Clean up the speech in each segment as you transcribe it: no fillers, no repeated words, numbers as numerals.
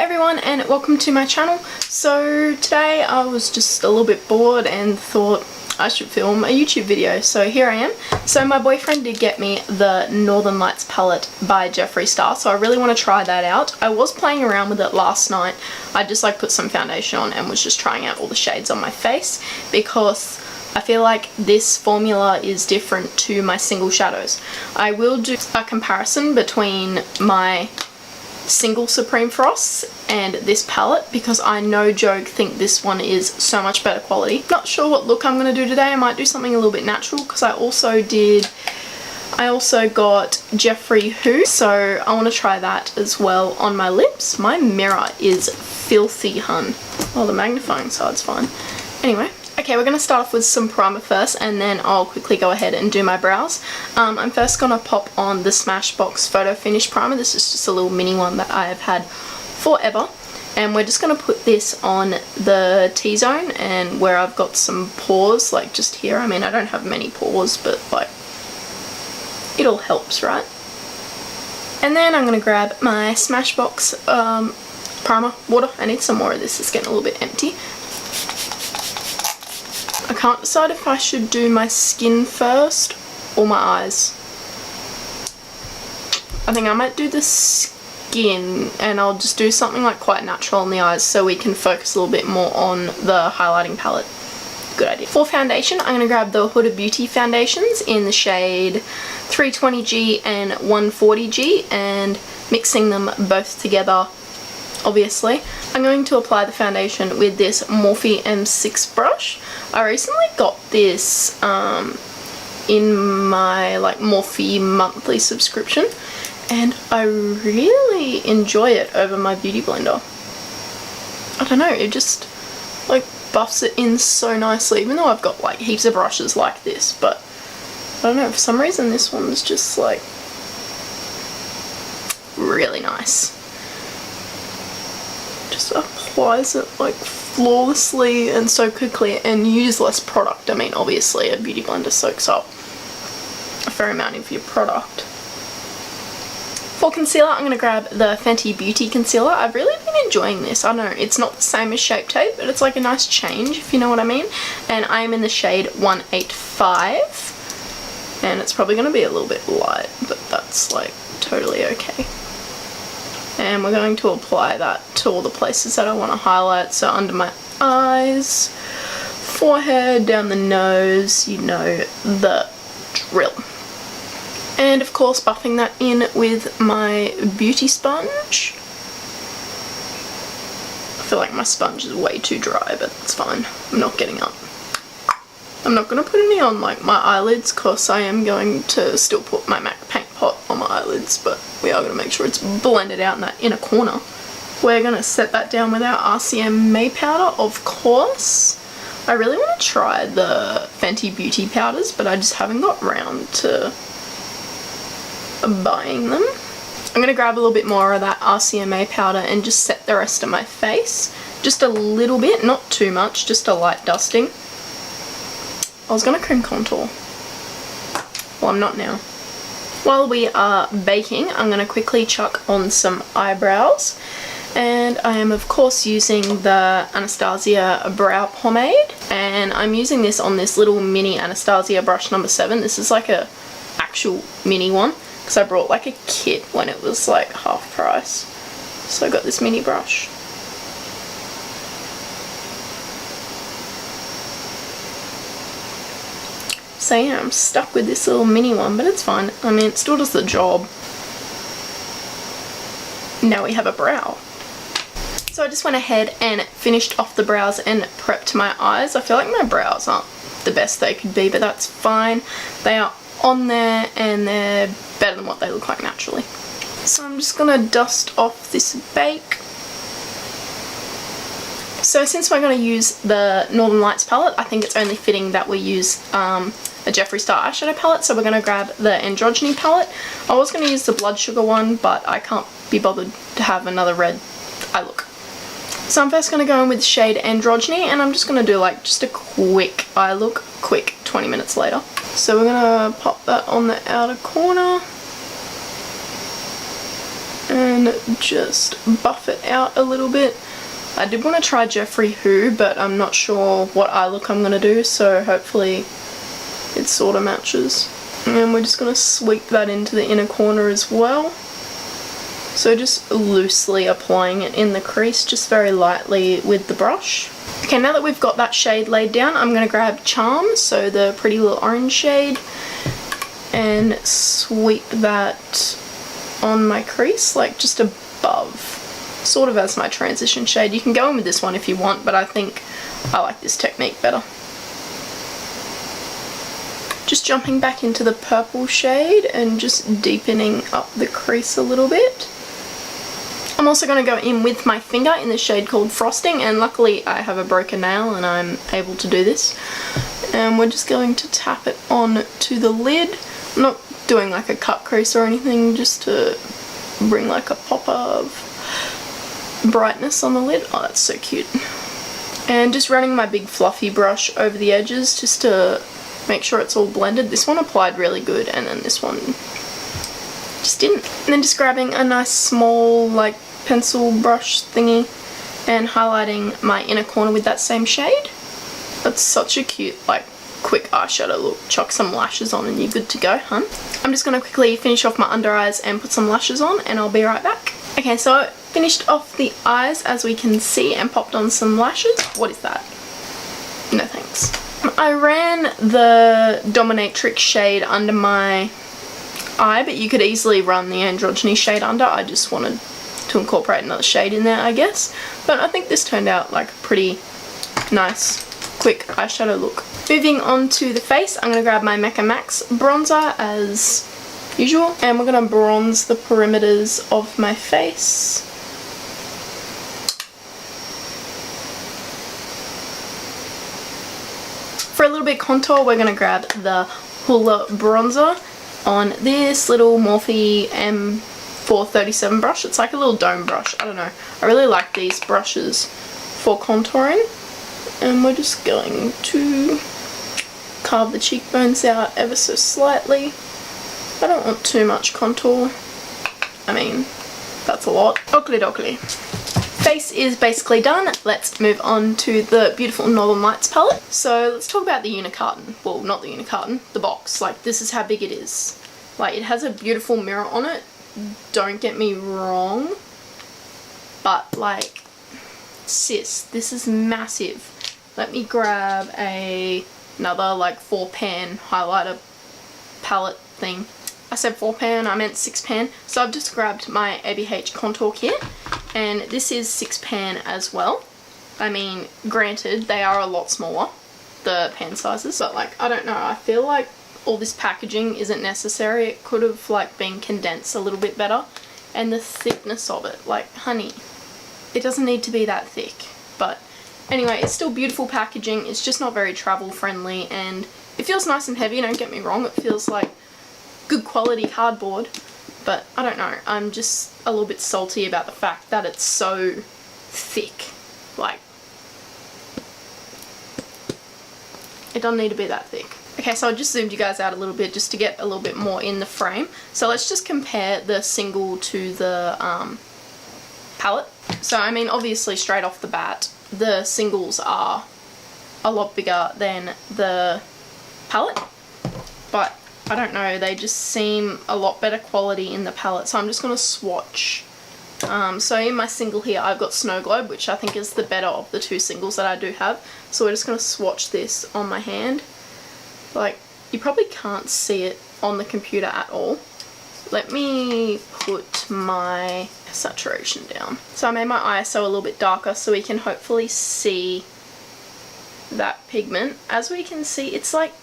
everyone and welcome to my channel. So today I was just a little bit bored and thought I should film a YouTube video, so here I am. So my boyfriend did get me the Northern Lights palette by Jeffree Star, so I really want to try that out. I was playing around with it last night. I just put some foundation on and was just trying out all the shades on my face because I feel like this formula is different to my single shadows. I will do a comparison between my single Supreme Frosts and this palette because I no joke think this one is so much better quality. Not sure what look I'm going to do today. I might do something a little bit natural because I also got Jeffree Huda, so I want to try that as well on my lips. My mirror is filthy, hun. Oh, the magnifying side's fine. Anyway. Okay, we're going to start off with some primer first and then I'll quickly go ahead and do my brows. I'm first going to pop on the Smashbox Photo Finish Primer. This is just a little mini one that I have had forever. And we're just going to put this on the T-zone and where I've got some pores, like just here. I mean, I don't have many pores, but like, it all helps, right? And then I'm going to grab my Smashbox primer water. I need some more of this. It's getting a little bit empty. I can't decide if I should do my skin first or my eyes. I think I might do the skin and I'll just do something like quite natural on the eyes so we can focus a little bit more on the highlighting palette. Good idea. For foundation, I'm going to grab the Huda Beauty foundations in the shade 320G and 140G and mixing them both together. Obviously, I'm going to apply the foundation with this Morphe M6 brush. I recently got this in my Morphe monthly subscription and I really enjoy it over my beauty blender. I don't know, it just buffs it in so nicely, even though I've got heaps of brushes like this, but I don't know, for some reason this one's just really nice. Just applies it flawlessly and so quickly and use less product. I mean, obviously a beauty blender soaks up a fair amount of your product. For concealer, I'm going to grab the Fenty Beauty Concealer. I've really been enjoying this. I don't know, it's not the same as Shape Tape, but it's a nice change, if you know what I mean. And I am in the shade 185. And it's probably going to be a little bit light, but that's totally okay. And we're going to apply that to all the places that I want to highlight. So under my eyes, forehead, down the nose, you know the drill. And of course buffing that in with my beauty sponge. I feel like my sponge is way too dry, but it's fine. I'm not getting up. I'm not going to put any on my eyelids because I am going to still put my MAC paint pot on my eyelids, but we are going to make sure it's blended out in that inner corner. We're going to set that down with our RCMA powder, of course. I really want to try the Fenty Beauty powders, but I just haven't got round to buying them. I'm going to grab a little bit more of that RCMA powder and just set the rest of my face. Just a little bit, not too much, just a light dusting. I was going to cream contour. Well, I'm not now. While we are baking, I'm going to quickly chuck on some eyebrows. And I am, of course, using the Anastasia brow pomade. And I'm using this on this little mini Anastasia brush number 7. This is a actual mini one. Because I brought a kit when it was half price. So I got this mini brush. So yeah, I'm stuck with this little mini one, but it's fine. I mean, it still does the job. Now we have a brow. So I just went ahead and finished off the brows and prepped my eyes. I feel like my brows aren't the best they could be, but that's fine. They are on there and they're better than what they look like naturally. So I'm just gonna dust off this bake. So since we're going to use the Northern Lights palette, I think it's only fitting that we use a Jeffree Star eyeshadow palette. So we're going to grab the androgyny palette. I was going to use the blood sugar one, but I can't be bothered to have another red eye look. So I'm first going to go in with the shade androgyny, and I'm just going to do just a quick eye look, quick 20 minutes later. So we're going to pop that on the outer corner. and just buff it out a little bit. I did want to try Jeffree Who, but I'm not sure what eye look I'm going to do, so hopefully it sort of matches. And we're just going to sweep that into the inner corner as well. So just loosely applying it in the crease, just very lightly with the brush. Okay, now that we've got that shade laid down, I'm going to grab Charm, so the pretty little orange shade, and sweep that on my crease, like just above, sort of as my transition shade. You can go in with this one if you want, but I think I like this technique better. Just jumping back into the purple shade and just deepening up the crease a little bit. I'm also going to go in with my finger in the shade called Frosting, and luckily I have a broken nail and I'm able to do this. And we're just going to tap it on to the lid. I'm not doing like a cut crease or anything, just to bring like a pop of brightness on the lid. Oh, that's so cute. And just running my big fluffy brush over the edges just to make sure it's all blended. This one applied really good, and then this one just didn't. And then just grabbing a nice small like pencil brush thingy and highlighting my inner corner with that same shade. That's such a cute like quick eyeshadow look. Chuck some lashes on and you're good to go, hun. I'm just going to quickly finish off my under eyes and put some lashes on, and I'll be right back. Okay, so I finished off the eyes as we can see and popped on some lashes. What is that? No thanks. I ran the Dominatrix shade under my eye, but you could easily run the androgyny shade under. I just wanted to incorporate another shade in there, I guess. But I think this turned out like a pretty nice, quick eyeshadow look. Moving on to the face, I'm going to grab my Mecca Max bronzer as usual, and we're going to bronze the perimeters of my face. For a little bit of contour, we're going to grab the Huda bronzer on this little Morphe M437 brush. It's like a little dome brush. I don't know. I really like these brushes for contouring. And we're just going to carve the cheekbones out ever so slightly. I don't want too much contour. I mean, that's a lot. Oakley dokley. Face is basically done. Let's move on to the beautiful Northern Lights palette. So let's talk about the unicarton. Well, not the unicarton, the box. Like, this is how big it is. Like, it has a beautiful mirror on it. Don't get me wrong. But, like, sis, this is massive. Let me grab another, like, 4-pan highlighter palette thing. I said 4-pan, I meant 6-pan. So I've just grabbed my ABH contour kit. And this is 6-pan as well. I mean, granted, they are a lot smaller, the pan sizes, but like, I don't know, I feel like all this packaging isn't necessary. It could have like been condensed a little bit better. And the thickness of it, like, honey, it doesn't need to be that thick. But anyway, it's still beautiful packaging. It's just not very travel friendly, and it feels nice and heavy, don't get me wrong. It feels like good quality cardboard. But I don't know, I'm just a little bit salty about the fact that it's so thick. Like, it doesn't need to be that thick. Okay, so I just zoomed you guys out a little bit just to get a little bit more in the frame. So let's just compare the single to the palette. So I mean, obviously straight off the bat, the singles are a lot bigger than the palette. But I don't know, they just seem a lot better quality in the palette, so I'm just going to swatch. So in my single here, I've got Snow Globe, which I think is the better of the two singles that I do have. So we're just going to swatch this on my hand. Like, you probably can't see it on the computer at all. Let me put my saturation down. So I made my ISO a little bit darker so we can hopefully see that pigment. As we can see, it's like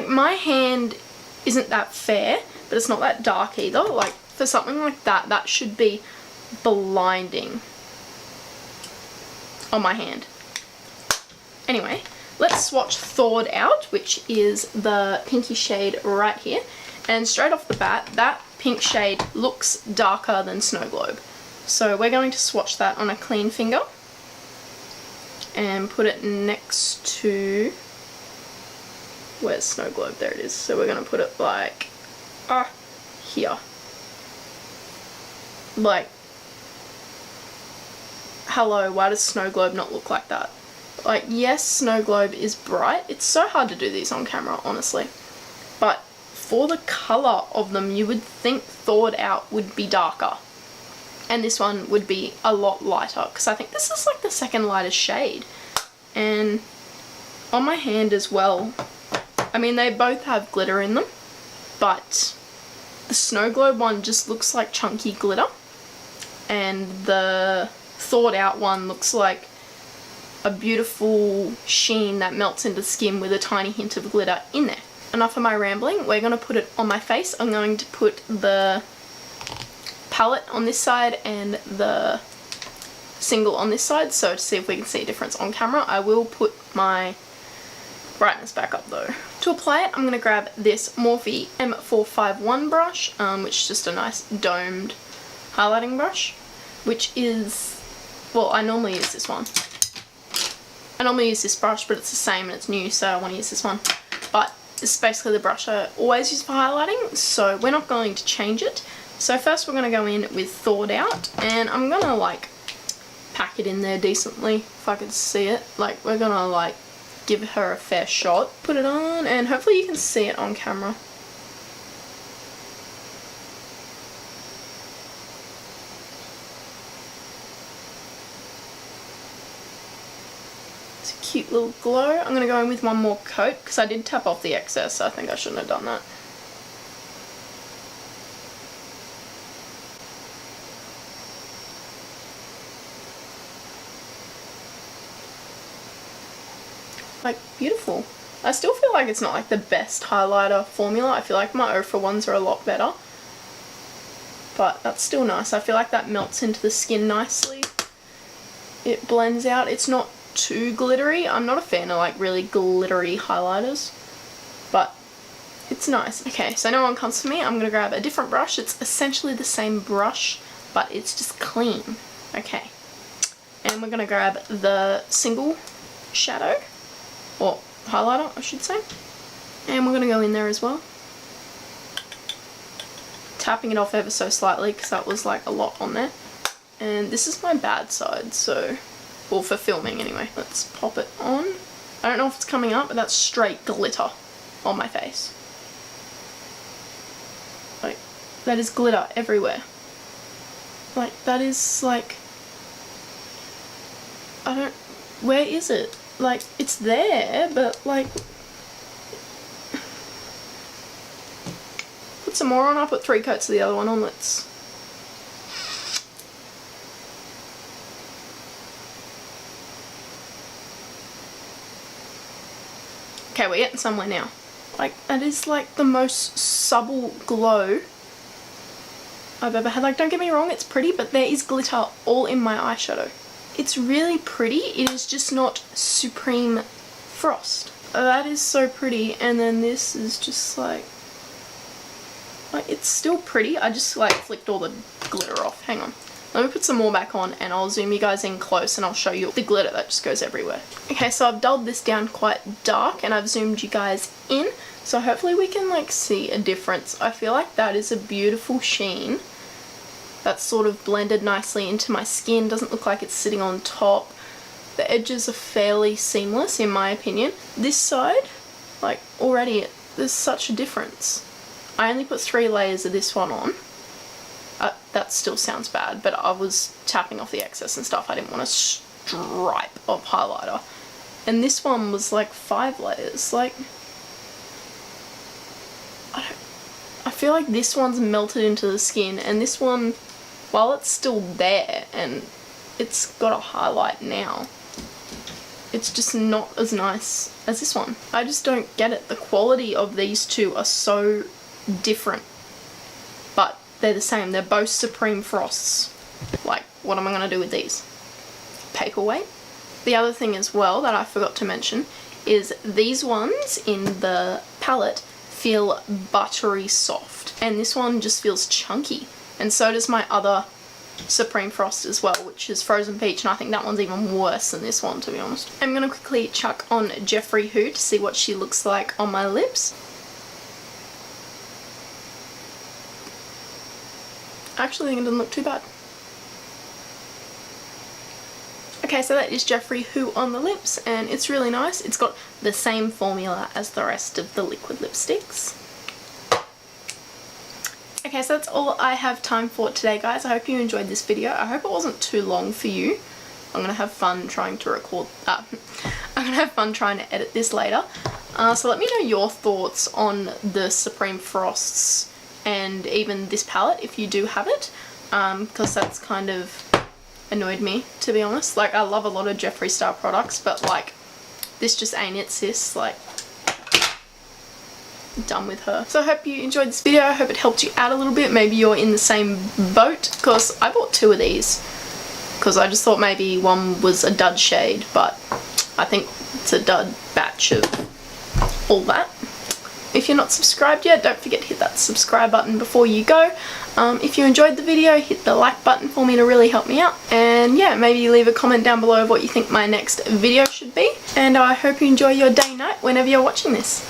my hand isn't that fair, but it's not that dark either. Like, for something like that, that should be blinding on my hand. Anyway, let's swatch Thawed Out, which is the pinky shade right here. And straight off the bat, that pink shade looks darker than Snow Globe. So we're going to swatch that on a clean finger and put it next to... Where's Snow Globe? There it is. So we're going to put it like here. Like, hello, why does Snow Globe not look like that? Like, yes, Snow Globe is bright. It's so hard to do these on camera, honestly. But for the colour of them, you would think Thawed Out would be darker. And this one would be a lot lighter, because I think this is like the second lightest shade. And on my hand as well, I mean, they both have glitter in them, but the Snow Globe one just looks like chunky glitter, and the Thawed Out one looks like a beautiful sheen that melts into the skin with a tiny hint of glitter in there. Enough of my rambling, we're going to put it on my face. I'm going to put the palette on this side and the single on this side, so to see if we can see a difference on camera. I will put my brightness back up though. To apply it, I'm going to grab this Morphe M451 brush, which is just a nice domed highlighting brush, which is, well, I normally use this one. I normally use this brush, but it's the same and it's new, so I want to use this one. But this is basically the brush I always use for highlighting, so we're not going to change it. So first we're going to go in with Thawed Out, and I'm going to like pack it in there decently, if I can see it. Like, we're going to like give her a fair shot. Put it on, and hopefully you can see it on camera. It's a cute little glow. I'm going to go in with one more coat, because I did tap off the excess, so I think I shouldn't have done that. Like, beautiful. I still feel like it's not like the best highlighter formula. I feel like my ocher ones are a lot better, but that's still nice. I feel like that melts into the skin nicely. It blends out. It's not too glittery. I'm not a fan of like really glittery highlighters, but it's nice. Okay, so no one comes for me. I'm gonna grab a different brush. It's essentially the same brush, but it's just clean. Okay, and we're gonna grab the single shadow, or highlighter I should say, and we're going to go in there as well, tapping it off ever so slightly because that was like a lot on there. And this is my bad side, so, well, for filming anyway. Let's pop it on. I don't know if it's coming up, but that's straight glitter on my face. Like, that is glitter everywhere. Like, that is like, I don't, where is it? Like, it's there, but like, put some more on. I'll put 3 coats of the other one on. Let's, okay, we're getting somewhere now. Like, that is like the most subtle glow I've ever had. Like, don't get me wrong, it's pretty, but there is glitter all in my eyeshadow. It's really pretty, it is just not Supreme Frost. That is so pretty, and then this is just like it's still pretty. I just like flicked all the glitter off. Hang on. Let me put some more back on and I'll zoom you guys in close and I'll show you the glitter that just goes everywhere. Okay, so I've dulled this down quite dark and I've zoomed you guys in, so hopefully we can like see a difference. I feel like that is a beautiful sheen. That's sort of blended nicely into my skin, doesn't look like it's sitting on top. The edges are fairly seamless in my opinion. This side, like already there's such a difference. I only put 3 layers of this one on. That still sounds bad, but I was tapping off the excess and stuff. I didn't want a stripe of highlighter. And this one was like 5 layers. Like, I feel like this one's melted into the skin, and this one, while it's still there and it's got a highlight now, it's just not as nice as this one. I just don't get it. The quality of these two are so different, but they're the same. They're both Supreme Frosts. Like, what am I going to do with these? Paperweight. The other thing as well that I forgot to mention is these ones in the palette feel buttery soft, and this one just feels chunky, and so does my other Supreme Frost as well, which is Frozen Peach, and I think that one's even worse than this one, to be honest. I'm going to quickly chuck on Jeffree Huda to see what she looks like on my lips. I actually think it doesn't look too bad. Okay, so that is Jeffree Who on the lips, and it's really nice. It's got the same formula as the rest of the liquid lipsticks. Okay, so that's all I have time for today, guys. I hope you enjoyed this video. I hope it wasn't too long for you. I'm gonna have fun trying to record. I'm gonna have fun trying to edit this later. So let me know your thoughts on the Supreme Frosts and even this palette if you do have it, because that's kind of annoyed me, to be honest. Like, I love a lot of Jeffree Star products, but like, this just ain't it, sis. Like, done with her. So I hope you enjoyed this video. I hope it helped you out a little bit. Maybe you're in the same boat, because I bought 2 of these because I just thought maybe one was a dud shade, but I think it's a dud batch of all that. If you're not subscribed yet, don't forget to hit that subscribe button before you go. If you enjoyed the video, hit the like button for me to really help me out. And yeah, maybe leave a comment down below of what you think my next video should be. And I hope you enjoy your day, night, whenever you're watching this.